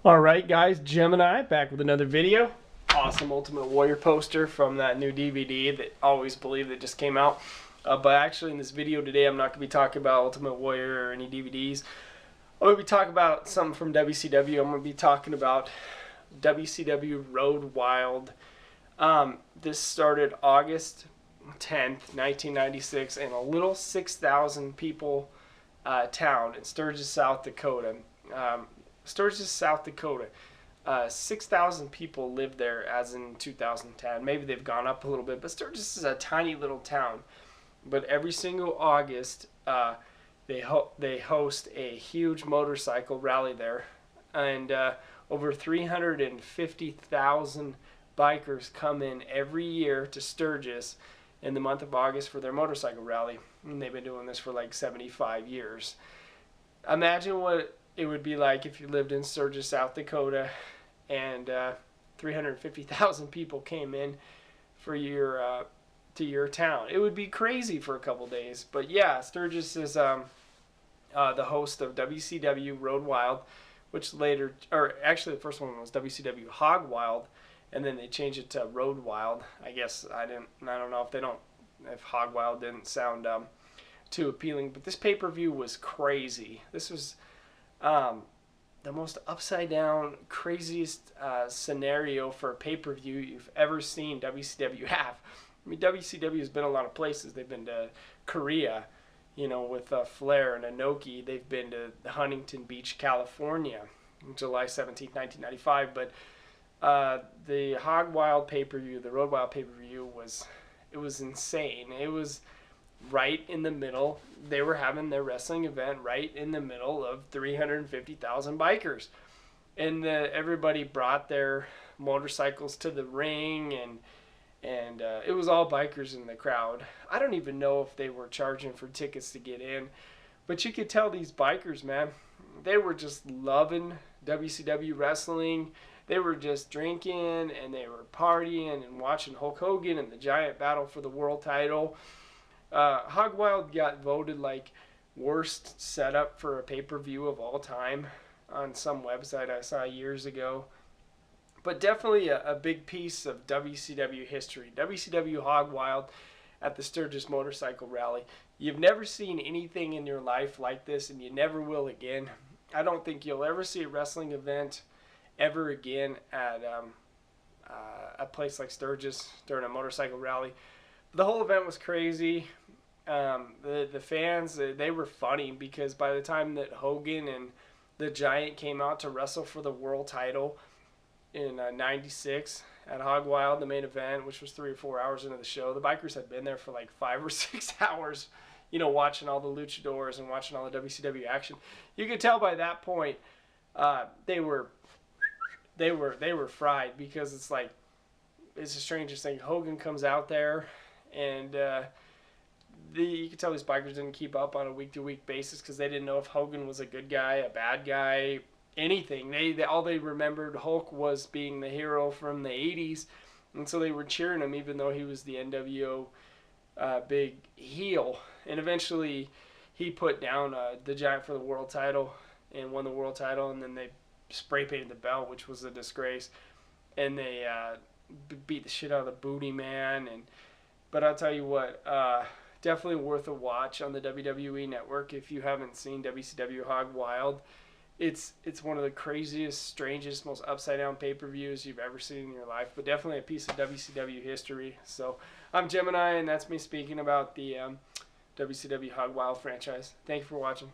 Alright guys, Gemini back with another video. Awesome Ultimate Warrior poster from that new DVD that Always Believe that just came out. But actually in this video today I'm not going to be talking about Ultimate Warrior or any DVDs. I'm going to be talking about something from WCW. I'm going to be talking about WCW Road Wild. This started August 10th, 1996 in a little 6,000 people town in Sturgis, South Dakota. Sturgis, South Dakota. 6,000 people lived there as in 2010. Maybe they've gone up a little bit, but Sturgis is a tiny little town. But every single August, they host a huge motorcycle rally there, and over 350,000 bikers come in every year to Sturgis in the month of August for their motorcycle rally. And they've been doing this for like 75 years. Imagine what it would be like if you lived in Sturgis, South Dakota, and 350,000 people came in for your to your town. It would be crazy for a couple days. But yeah, Sturgis is the host of WCW Road Wild, which later, or actually the first one was WCW Hog Wild, and then they changed it to Road Wild. I guess I don't know if Hog Wild didn't sound too appealing, but this pay-per-view was crazy. This was the most upside down, craziest scenario for a pay-per-view you've ever seen WCW have. I mean, WCW has been a lot of places. They've been to Korea, with Flair and Inoki. They've been to Huntington Beach, California, July 17th, 1995. But the Hog Wild pay-per-view, the Road Wild pay-per-view was insane. It was right in the middle. They were having their wrestling event right in the middle of 350,000 bikers, and everybody brought their motorcycles to the ring, and it was all bikers in the crowd. I don't even know if they were charging for tickets to get in, but you could tell these bikers, man, they were just loving WCW wrestling. They were just drinking and they were partying and watching Hulk Hogan and the Giant battle for the world title. Hog Wild got voted like worst setup for a pay-per-view of all time on some website I saw years ago. But definitely a big piece of WCW history. WCW Hog Wild at the Sturgis Motorcycle Rally. You've never seen anything in your life like this, and you never will again. I don't think you'll ever see a wrestling event ever again at a place like Sturgis during a motorcycle rally. The whole event was crazy. The fans, they were funny because by the time that Hogan and the Giant came out to wrestle for the world title in 96 at Hog Wild, the main event, which was 3 or 4 hours into the show, the bikers had been there for like 5 or 6 hours, watching all the luchadors and watching all the WCW action. You could tell by that point they were fried, because it's the strangest thing. Hogan comes out there, and you could tell these bikers didn't keep up on a week-to-week basis because they didn't know if Hogan was a good guy, a bad guy, anything. All they remembered Hulk was being the hero from the 80s, and so they were cheering him even though he was the NWO big heel. And eventually he put down the Giant for the world title and won the world title, and then they spray painted the belt, which was a disgrace, and they beat the shit out of the Booty Man. But I'll tell you what, definitely worth a watch on the WWE Network if you haven't seen WCW Hog Wild. It's one of the craziest, strangest, most upside-down pay-per-views you've ever seen in your life, but definitely a piece of WCW history. So I'm Gemini, and that's me speaking about the WCW Hog Wild franchise. Thank you for watching.